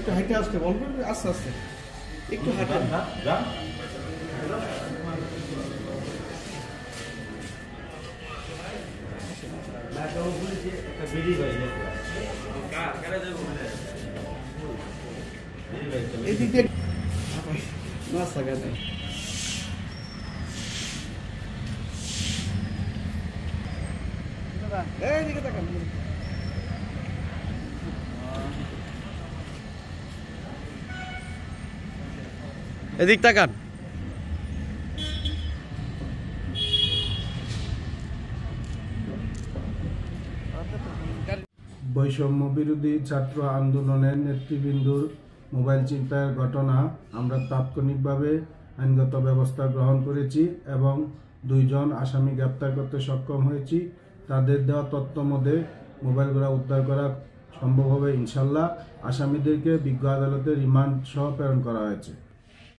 একটু হাইটে আসতে বলবেন, আস্তে আস্তে একটু হাঁটেন। এদিক দিয়ে নাস্তা খাতে এইদিকে তাকান। এদিক তাকান। বৈষম্য বিরোধী ছাত্র আন্দোলনের নেতৃবৃন্দর মোবাইল ছিনতাইয়ের ঘটনা আমরা তাৎক্ষণিকভাবে আইনগত ব্যবস্থা গ্রহণ করেছি এবং 2 জন আসামি গ্রেপ্তার করতে সক্ষম হয়েছি। তাদের দেওয়া তথ্য মধ্যে মোবাইলগুলো উদ্ধার করা সম্ভব হবে ইনশাল্লাহ। আসামিদেরকে বিজ্ঞ আদালতে রিমান্ড সহ প্রেরণ করা হয়েছে।